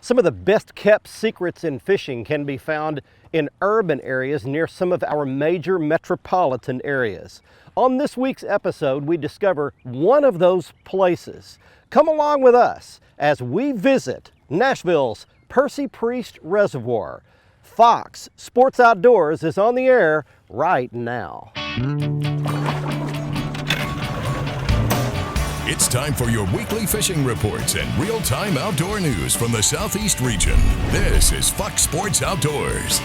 Some of the best kept secrets in fishing can be found in urban areas near some of our major metropolitan areas. On this week's episode, we discover one of those places. Come along with us as we visit Nashville's Percy Priest Reservoir. Fox Sports Outdoors is on the air right now. It's time for your weekly fishing reports and real-time outdoor news from the Southeast region. This is Fox Sports Outdoors.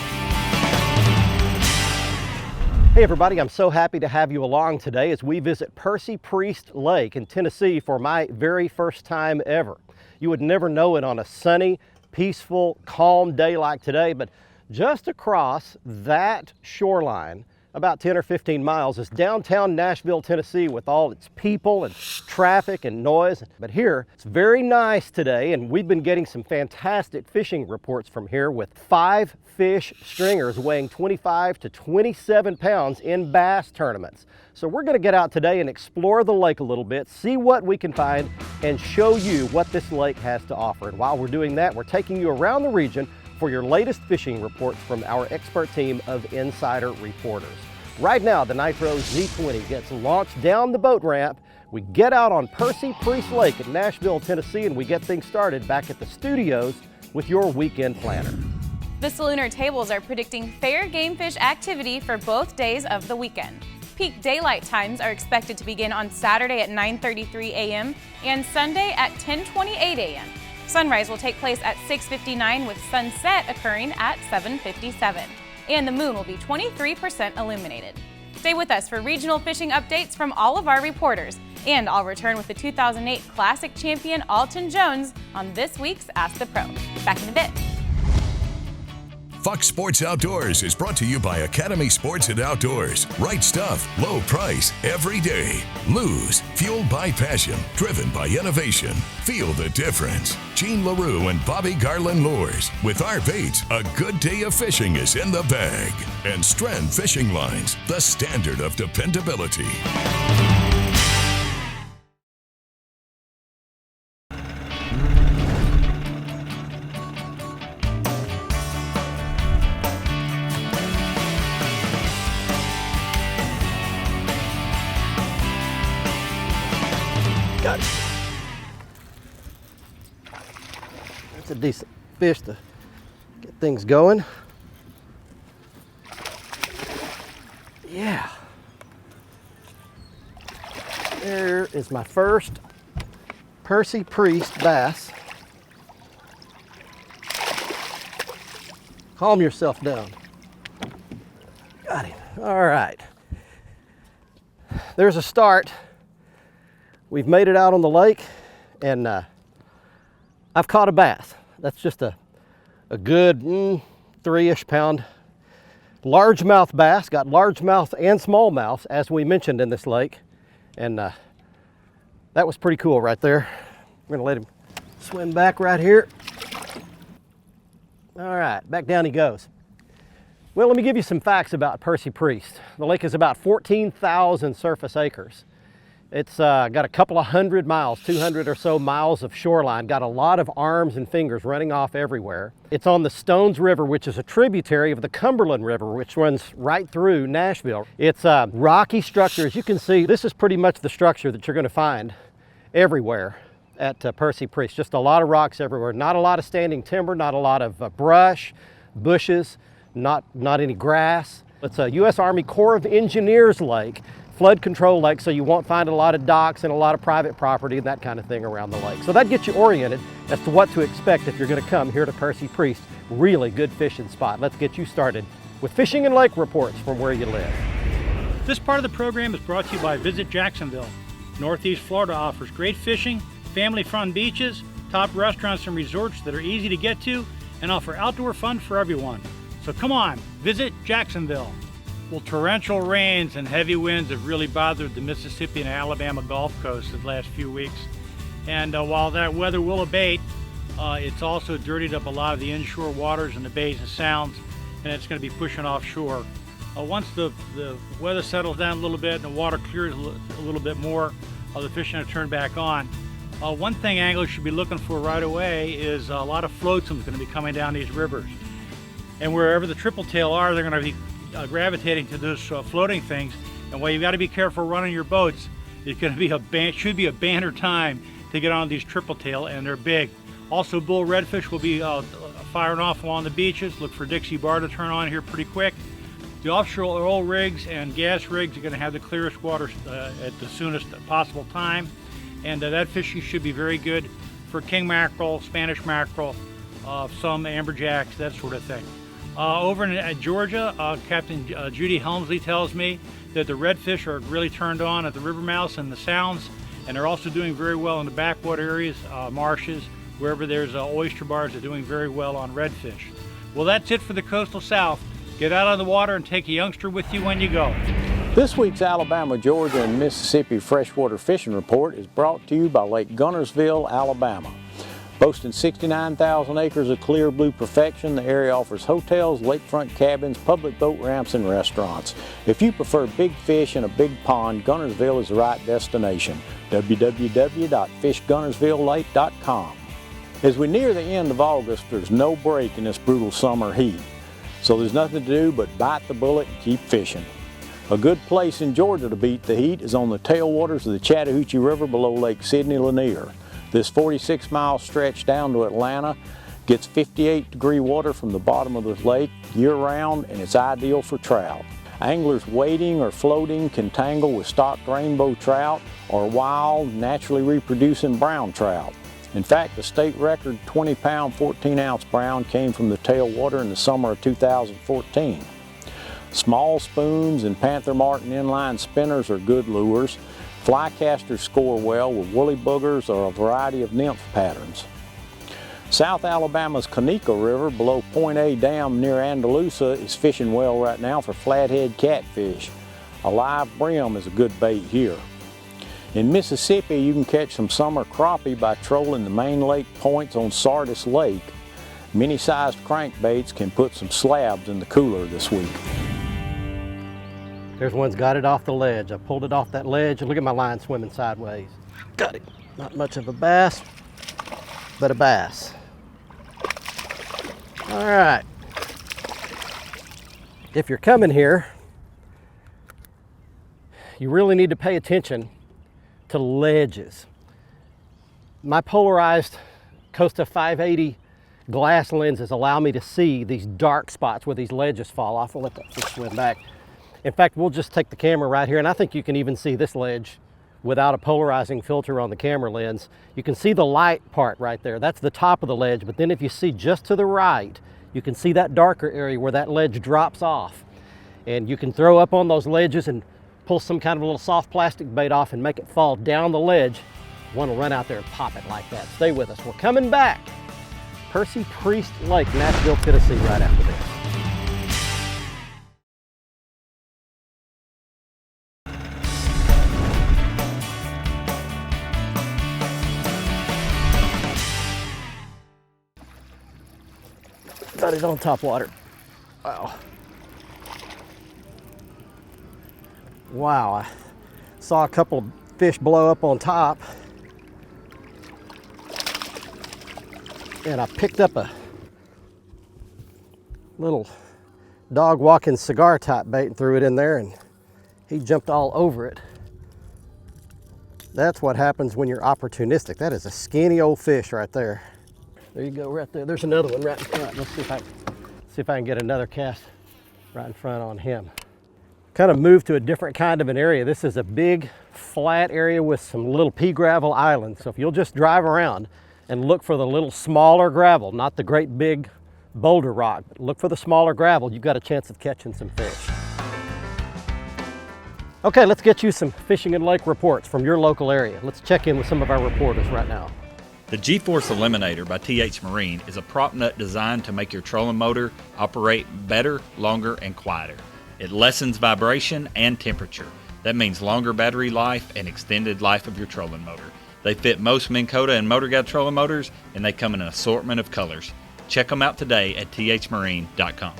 Hey everybody, I'm so happy to have you along today as we visit Percy Priest Lake in Tennessee for my very first time ever. You would never know it on a sunny, peaceful, calm day like today, but just across that shoreline, about 10 or 15 miles, is downtown Nashville, Tennessee, with all its people and traffic and noise. But here, it's very nice today, and we've been getting some fantastic fishing reports from here with 5 fish stringers weighing 25 to 27 pounds in bass tournaments. So we're gonna get out today and explore the lake a little bit, see what we can find, and show you what this lake has to offer. And while we're doing that, we're taking you around the region for your latest fishing reports from our expert team of insider reporters. Right now, the Nitro Z20 gets launched down the boat ramp. We get out on Percy Priest Lake in Nashville, Tennessee, and we get things started back at the studios with your weekend planner. The Salooner tables are predicting fair game fish activity for both days of the weekend. Peak daylight times are expected to begin on Saturday at 9:33 a.m. and Sunday at 10:28 a.m. Sunrise will take place at 6:59 with sunset occurring at 7:57. And the moon will be 23% illuminated. Stay with us for regional fishing updates from all of our reporters. And I'll return with the 2008 Classic champion Alton Jones on this week's Ask the Pro. Back in a bit. Fox Sports Outdoors is brought to you by Academy Sports and Outdoors. Right stuff, low price, every day. Lose, fueled by passion, driven by innovation. Feel the difference. Gene LaRue and Bobby Garland Lures. With our baits, a good day of fishing is in the bag. And Strand Fishing Lines, the standard of dependability. Got it. That's a decent fish to get things going. Yeah. There is my first Percy Priest bass. Calm yourself down. Got him. All right. There's a start. We've made it out on the lake, and I've caught a bass. That's just a good 3-ish pound largemouth bass. Got largemouth and smallmouth, as we mentioned in this lake, and that was pretty cool right there. We're gonna let him swim back right here. All right, back down he goes. Well, let me give you some facts about Percy Priest. The lake is about 14,000 surface acres. It's got a couple of hundred miles, 200 or so miles of shoreline, got a lot of arms and fingers running off everywhere. It's on the Stones River, which is a tributary of the Cumberland River, which runs right through Nashville. It's a rocky structure. As you can see, this is pretty much the structure that you're going to find everywhere at Percy Priest. Just a lot of rocks everywhere, not a lot of standing timber, not a lot of brush, bushes, not any grass. It's a U.S. Army Corps of Engineers lake. Flood control lake, so you won't find a lot of docks and a lot of private property and that kind of thing around the lake. So that gets you oriented as to what to expect if you're going to come here to Percy Priest. Really good fishing spot. Let's get you started with fishing and lake reports from where you live. This part of the program is brought to you by Visit Jacksonville. Northeast Florida offers great fishing, family-fun beaches, top restaurants and resorts that are easy to get to, and offer outdoor fun for everyone. So come on, visit Jacksonville. Well, torrential rains and heavy winds have really bothered the Mississippi and Alabama Gulf Coast the last few weeks. And while that weather will abate, it's also dirtied up a lot of the inshore waters and the bays and sounds, and it's going to be pushing offshore. Once the weather settles down a little bit and the water clears a little bit more, the fishing will turn back on. One thing anglers should be looking for right away is a lot of flotsams going to be coming down these rivers. And wherever the triple tail are, they're going to be gravitating to those floating things. And while you've got to be careful running your boats, it's going to be should be a banner time to get on these triple tail, and they're big. Also, bull redfish will be firing off along the beaches. Look for Dixie bar to turn on here pretty quick. The offshore oil rigs and gas rigs are going to have the clearest water at the soonest possible time. And that fishing should be very good for king mackerel, Spanish mackerel, some amberjacks, that sort of thing. Over in Georgia, Captain Judy Helmsley tells me that the redfish are really turned on at the river mouths and the sounds, and they're also doing very well in the backwater areas, marshes, wherever there's oyster bars, they're doing very well on redfish. Well, that's it for the Coastal South. Get out on the water and take a youngster with you when you go. This week's Alabama, Georgia, and Mississippi Freshwater Fishing Report is brought to you by Lake Guntersville, Alabama. Boasting 69,000 acres of clear blue perfection, the area offers hotels, lakefront cabins, public boat ramps, and restaurants. If you prefer big fish and a big pond, Guntersville is the right destination. www.fishguntersvillelake.com. As we near the end of August, there's no break in this brutal summer heat. So there's nothing to do but bite the bullet and keep fishing. A good place in Georgia to beat the heat is on the tailwaters of the Chattahoochee River below Lake Sidney Lanier. This 46-mile stretch down to Atlanta gets 58-degree water from the bottom of the lake year-round, and it's ideal for trout. Anglers wading or floating can tangle with stocked rainbow trout or wild, naturally reproducing brown trout. In fact, the state record 20-pound, 14-ounce brown came from the tailwater in the summer of 2014. Small spoons and Panther Martin inline spinners are good lures. Flycasters score well with woolly boogers or a variety of nymph patterns. South Alabama's Conecuh River below Point A Dam near Andalusia is fishing well right now for flathead catfish. A live brim is a good bait here. In Mississippi, you can catch some summer crappie by trolling the main lake points on Sardis Lake. Mini-sized crankbaits can put some slabs in the cooler this week. There's one's got it off the ledge. I pulled it off that ledge, and look at my line swimming sideways. Got it. Not much of a bass, but a bass. All right. If you're coming here, you really need to pay attention to ledges. My polarized Costa 580 glass lenses allow me to see these dark spots where these ledges fall off. I'll let that fish swim back. In fact, we'll just take the camera right here, and I think you can even see this ledge without a polarizing filter on the camera lens. You can see the light part right there. That's the top of the ledge, but then if you see just to the right, you can see that darker area where that ledge drops off. And you can throw up on those ledges and pull some kind of a little soft plastic bait off and make it fall down the ledge. One will run out there and pop it like that. Stay with us. We're coming back. Percy Priest Lake, Nashville, Tennessee, right after this. Got it on top water. Wow. Wow, I saw a couple of fish blow up on top. And I picked up a little dog walking cigar type bait and threw it in there, and he jumped all over it. That's what happens when you're opportunistic. That is a skinny old fish right there. There you go, right there. There's another one right in front. Let's see if I can get another cast right in front on him. Kind of moved to a different kind of an area. This is a big flat area with some little pea gravel islands. So if you'll just drive around and look for the little smaller gravel, not the great big boulder rock, but look for the smaller gravel, you've got a chance of catching some fish. Okay, let's get you some fishing and lake reports from your local area. Let's check in with some of our reporters right now. The G-Force Eliminator by TH Marine is a prop nut designed to make your trolling motor operate better, longer, and quieter. It lessens vibration and temperature. That means longer battery life and extended life of your trolling motor. They fit most Minn Kota and Motor Guide trolling motors, and they come in an assortment of colors. Check them out today at thmarine.com.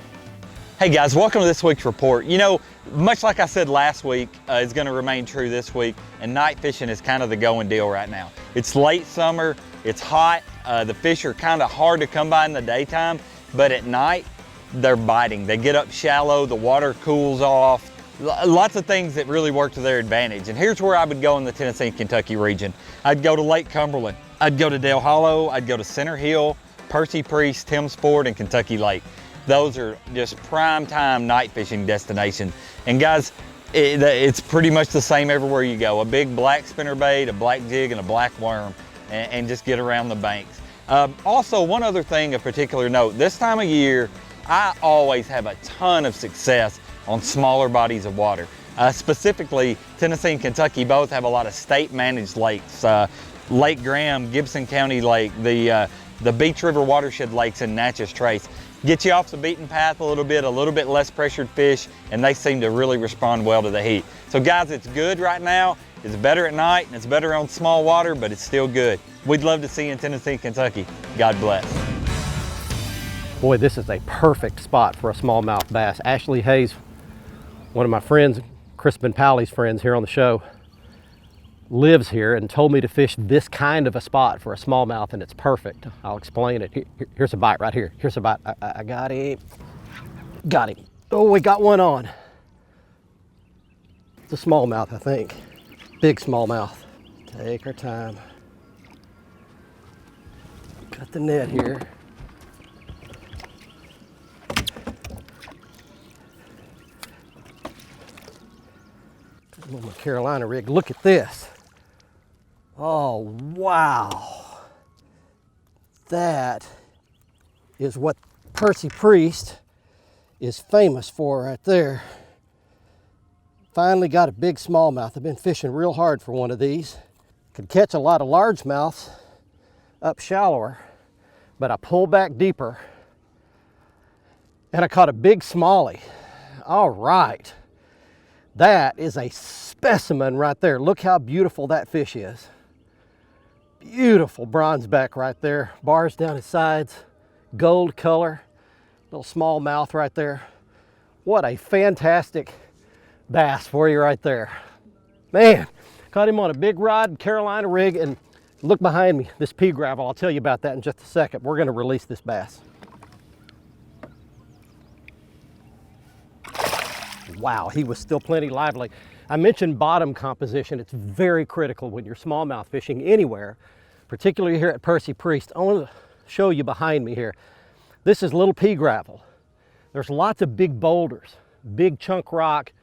Hey guys, welcome to this week's report. You know, much like I said last week, is going to remain true this week, and night fishing is kind of the going deal right now. It's late summer, it's hot, the fish are kind of hard to come by in the daytime, but at night, they're biting. They get up shallow, the water cools off, lots of things that really work to their advantage. And here's where I would go in the Tennessee and Kentucky region. I'd go to Lake Cumberland, I'd go to Dale Hollow, I'd go to Center Hill, Percy Priest, Timms Ford, and Kentucky Lake. Those are just prime time night fishing destinations. And guys, it's pretty much the same everywhere you go. A big black spinnerbait, a black jig, and a black worm, and just get around the banks. Also, one other thing of particular note, this time of year, I always have a ton of success on smaller bodies of water. Specifically, Tennessee and Kentucky both have a lot of state managed lakes. Lake Graham, Gibson County Lake, the Beach River watershed lakes in Natchez Trace. Get you off the beaten path a little bit less pressured fish, and they seem to really respond well to the heat. So guys, it's good right now. It's better at night, and it's better on small water, but it's still good. We'd love to see you in Tennessee and Kentucky. God bless. Boy, this is a perfect spot for a smallmouth bass. Ashley Hayes, one of my friends, Crispin Powley's friends here on the show, lives here and told me to fish this kind of a spot for a smallmouth, and it's perfect. I'll explain it. Here's a bite right here. Here's a bite. I got him. Got him. Oh, we got one on. It's a smallmouth, I think. Big smallmouth. Take our time. Got the net here. My Carolina rig. Look at this. Oh, wow. That is what Percy Priest is famous for right there. Finally got a big smallmouth. I've been fishing real hard for one of these. Could catch a lot of largemouths up shallower, but I pulled back deeper and I caught a big smallie. All right. That is a specimen right there. Look how beautiful that fish is. Beautiful bronze back right there. Bars down his sides, gold color, little small mouth right there. What a fantastic bass for you right there. Man, caught him on a big rod, Carolina rig, and look behind me, this pea gravel. I'll tell you about that in just a second. We're gonna release this bass. Wow, he was still plenty lively. I mentioned bottom composition. It's very critical when you're smallmouth fishing anywhere, particularly here at Percy Priest. I want to show you behind me here. This is little pea gravel. There's lots of big boulders, big chunk rock,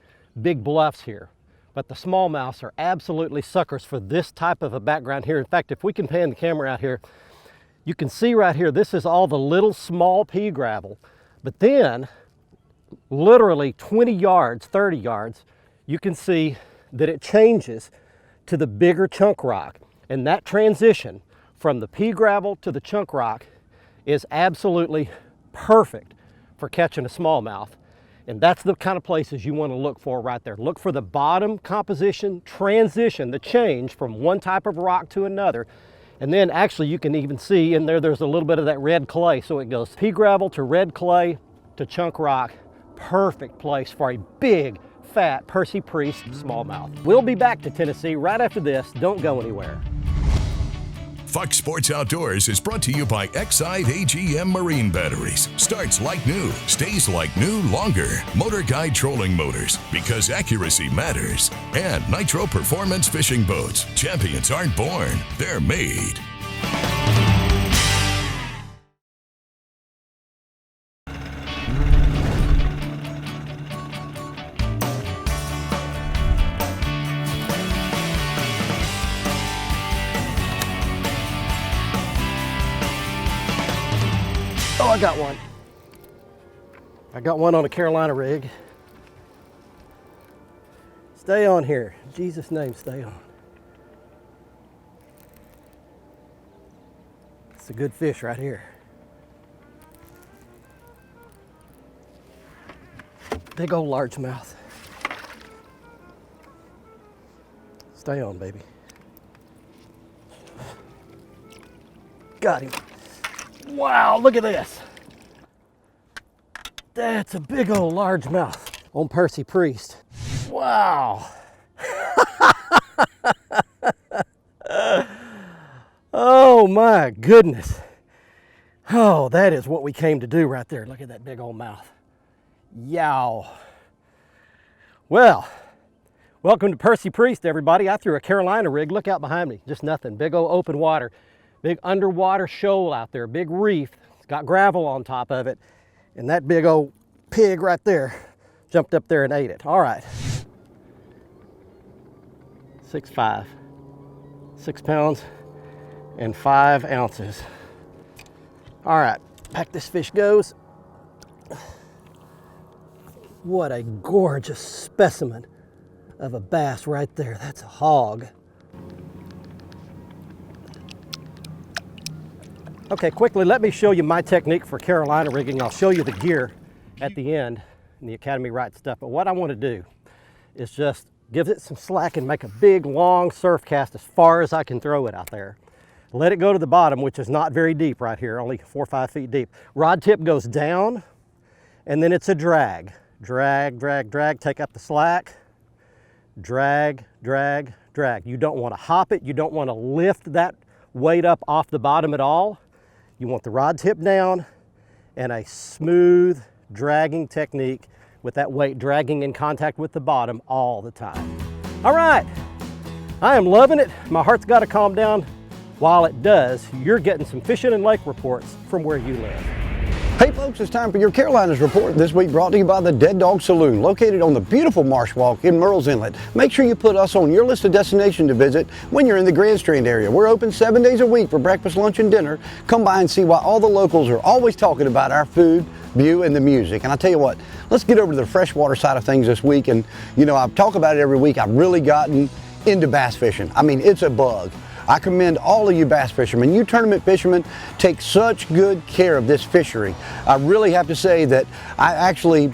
big bluffs here. But the smallmouths are absolutely suckers for this type of a background here. In fact, if we can pan the camera out here, you can see right here, this is all the little small pea gravel. But then, literally 20 yards, 30 yards, you can see that it changes to the bigger chunk rock. And that transition from the pea gravel to the chunk rock is absolutely perfect for catching a smallmouth. And that's the kind of places you want to look for right there. Look for the bottom composition, transition, the change from one type of rock to another. And then actually you can even see in there, there's a little bit of that red clay. So it goes pea gravel to red clay to chunk rock. Perfect place for a big, fat Percy Priest smallmouth. We'll be back to Tennessee right after this. Don't go anywhere. Fox Sports Outdoors is brought to you by Exide AGM Marine Batteries. Starts like new, stays like new longer. Motor Guide Trolling Motors, because accuracy matters. And Nitro Performance Fishing Boats. Champions aren't born, they're made. Oh, I got one. I got one on a Carolina rig. Stay on here. In Jesus' name, stay on. It's a good fish right here. Big old largemouth. Stay on, baby. Got him. Wow, look at this. That's a big old largemouth on Percy Priest. Wow. Oh my goodness. Oh, that is what we came to do right there. Look at that big old mouth. Yow. Well, welcome to Percy Priest, everybody. I threw a Carolina rig. Look out behind me. Just nothing. Big old open water. Big underwater shoal out there. Big reef. It's got gravel on top of it. And that big old pig right there jumped up there and ate it. All right. 6'5", 6 pounds and 5 ounces. All right, back this fish goes. What a gorgeous specimen of a bass right there. That's a hog. Okay, quickly, let me show you my technique for Carolina rigging. I'll show you the gear at the end in the Academy Right stuff. But what I want to do is just give it some slack and make a big, long surf cast as far as I can throw it out there. Let it go to the bottom, which is not very deep right here, only 4 or 5 feet deep. Rod tip goes down, and then it's a drag. Drag, drag, drag, take up the slack. Drag, drag, drag. You don't want to hop it. You don't want to lift that weight up off the bottom at all. You want the rod tip down and a smooth dragging technique with that weight dragging in contact with the bottom all the time. All right, I am loving it. My heart's got to calm down. While it does, you're getting some fishing and lake reports from where you live. Hey folks, it's time for your Carolinas report, this week brought to you by the Dead Dog Saloon, located on the beautiful Marsh Walk in Murrells Inlet. Make sure you put us on your list of destinations to visit when you're in the Grand Strand area. We're open 7 days a week for breakfast, lunch, and dinner. Come by and see why all the locals are always talking about our food, view, and the music. And I tell you what, let's get over to the freshwater side of things this week. And you know, I talk about it every week. I've really gotten into bass fishing. I mean, it's a bug. I commend all of you bass fishermen. You tournament fishermen take such good care of this fishery. I really have to say that I actually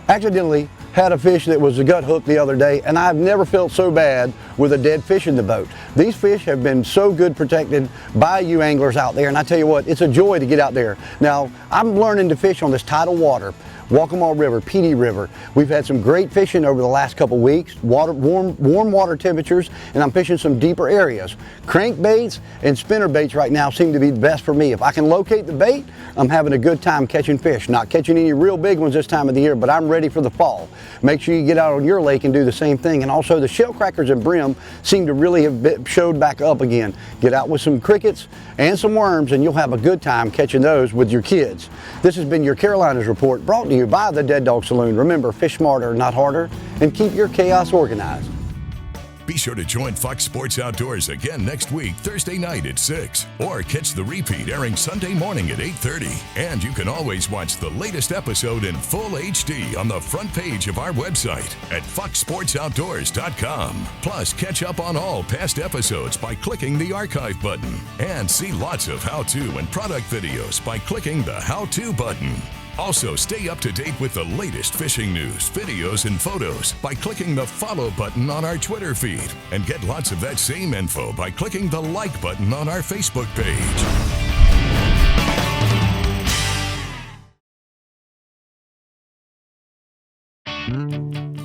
accidentally had a fish that was a gut hook the other day, and I've never felt so bad with a dead fish in the boat. These fish have been so good protected by you anglers out there, and I tell you what, it's a joy to get out there. Now, I'm learning to fish on this tidal water. Waccamaw River, Petey River. We've had some great fishing over the last couple weeks, warm water temperatures, and I'm fishing some deeper areas. Crankbaits and spinnerbaits right now seem to be the best for me. If I can locate the bait, I'm having a good time catching fish. Not catching any real big ones this time of the year, but I'm ready for the fall. Make sure you get out on your lake and do the same thing. And also the shell crackers and brim seem to really have showed back up again. Get out with some crickets and some worms and you'll have a good time catching those with your kids. This has been your Carolinas report, brought to you by the Dead Dog Saloon. Remember, fish smarter, not harder, and keep your chaos organized. Be sure to join Fox Sports Outdoors again next week, Thursday night at 6, or catch the repeat airing Sunday morning at 8:30. And you can always watch the latest episode in full HD on the front page of our website at foxsportsoutdoors.com. Plus, catch up on all past episodes by clicking the archive button, and see lots of how-to and product videos by clicking the how-to button. Also, stay up to date with the latest fishing news, videos, and photos by clicking the follow button on our Twitter feed. And get lots of that same info by clicking the like button on our Facebook page.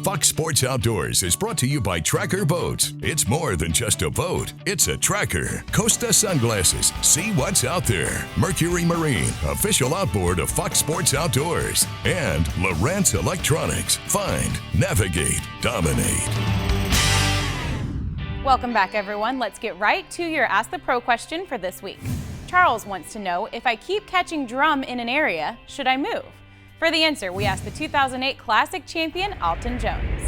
Fox Sports Outdoors is brought to you by Tracker Boats. It's more than just a boat, it's a tracker. Costa Sunglasses, see what's out there. Mercury Marine, official outboard of Fox Sports Outdoors. And Lowrance Electronics, find, navigate, dominate. Welcome back, everyone. Let's get right to your Ask the Pro question for this week. Charles wants to know, if I keep catching drum in an area, should I move? For the answer, we asked the 2008 Classic champion, Alton Jones.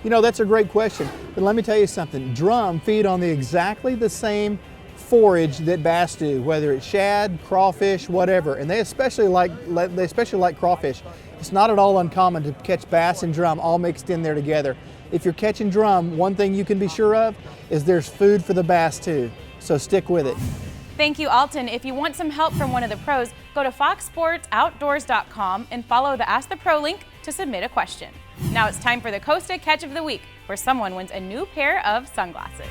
You know, that's a great question, but let me tell you something. Drum feed on exactly the same forage that bass do, whether it's shad, crawfish, whatever, and they especially like crawfish. It's not at all uncommon to catch bass and drum all mixed in there together. If you're catching drum, one thing you can be sure of is there's food for the bass too, so stick with it. Thank you, Alton. If you want some help from one of the pros, go to foxsportsoutdoors.com and follow the Ask the Pro link to submit a question. Now it's time for the Costa Catch of the Week, where someone wins a new pair of sunglasses.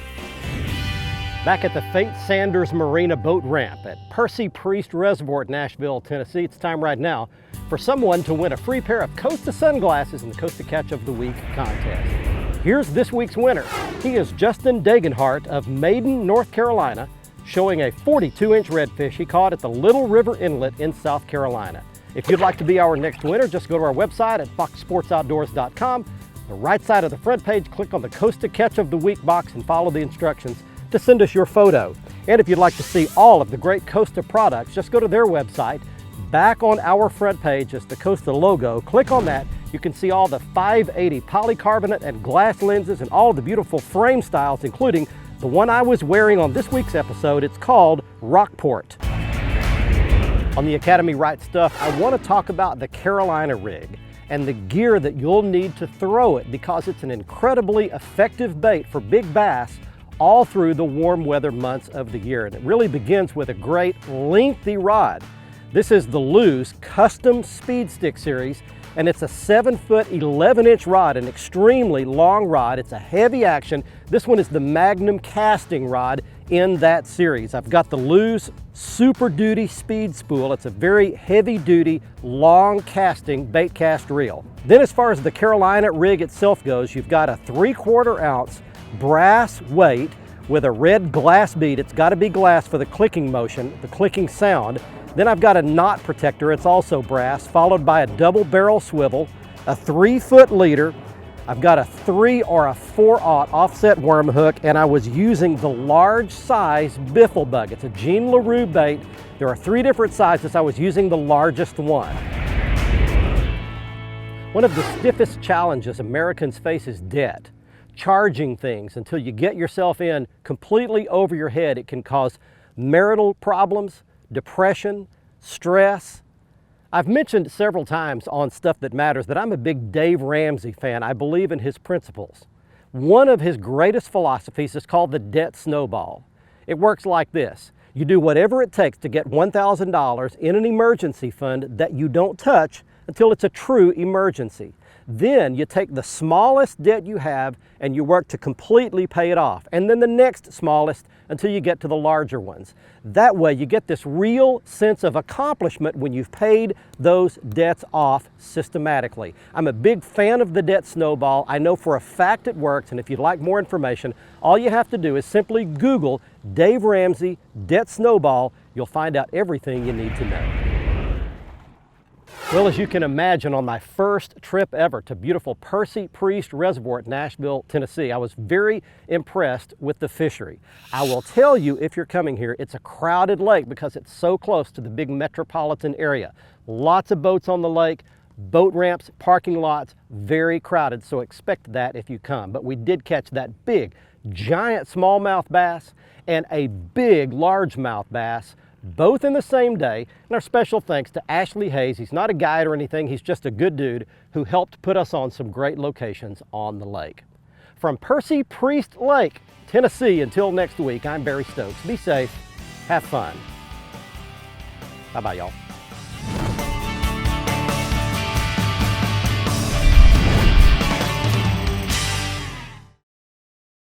Back at the Fate Sanders Marina boat ramp at Percy Priest Reservoir at Nashville, Tennessee, it's time right now for someone to win a free pair of Costa sunglasses in the Costa Catch of the Week contest. Here's this week's winner. He is Justin Dagenhart of Maiden, North Carolina, showing a 42-inch redfish he caught at the Little River Inlet in South Carolina. If you'd like to be our next winner, just go to our website at foxsportsoutdoors.com. The right side of the front page, click on the Costa Catch of the Week box and follow the instructions to send us your photo. And if you'd like to see all of the great Costa products, just go to their website. Back on our front page is the Costa logo. Click on that. You can see all the 580 polycarbonate and glass lenses and all the beautiful frame styles, including the one I was wearing on this week's episode. It's called Rockport. On the Academy Right Stuff, I want to talk about the Carolina rig and the gear that you'll need to throw it, because it's an incredibly effective bait for big bass all through the warm weather months of the year. And it really begins with a great lengthy rod. This is the Lew's Custom Speed Stick Series, and it's a 7-foot, 11-inch rod, an extremely long rod. It's a heavy action. This one is the Magnum casting rod in that series. I've got the Lew's Super Duty Speed Spool. It's a very heavy duty, long casting bait cast reel. Then as far as the Carolina rig itself goes, you've got a 3/4 ounce brass weight with a red glass bead. It's got to be glass for the clicking motion, the clicking sound. Then I've got a knot protector, it's also brass, followed by a double barrel swivel, a 3-foot leader. I've got a 3 or a 4/0 offset worm hook, and I was using the large size biffle bug. It's a Jean LaRue bait. There are 3 different sizes. I was using the largest one. One of the stiffest challenges Americans face is debt. Charging things until you get yourself in completely over your head. It can cause marital problems, depression, stress. I've mentioned several times on Stuff That Matters that I'm a big Dave Ramsey fan. I believe in his principles. One of his greatest philosophies is called the Debt Snowball. It works like this. You do whatever it takes to get $1,000 in an emergency fund that you don't touch until it's a true emergency. Then you take the smallest debt you have and you work to completely pay it off. And then the next smallest until you get to the larger ones. That way you get this real sense of accomplishment when you've paid those debts off systematically. I'm a big fan of the Debt Snowball. I know for a fact it works, and if you'd like more information, all you have to do is simply Google Dave Ramsey Debt Snowball. You'll find out everything you need to know. Well, as you can imagine, on my first trip ever to beautiful Percy Priest Reservoir at Nashville, Tennessee, I was very impressed with the fishery. I will tell you, if you're coming here, it's a crowded lake because it's so close to the big metropolitan area. Lots of boats on the lake, boat ramps, parking lots, very crowded, so expect that if you come. But we did catch that big, giant smallmouth bass and a big largemouth bass, both in the same day. And our special thanks to Ashley Hayes. He's not a guide or anything, he's just a good dude who helped put us on some great locations on the lake. From Percy Priest Lake, Tennessee, until next week, I'm Barry Stokes. Be safe, have fun. Bye-bye, y'all.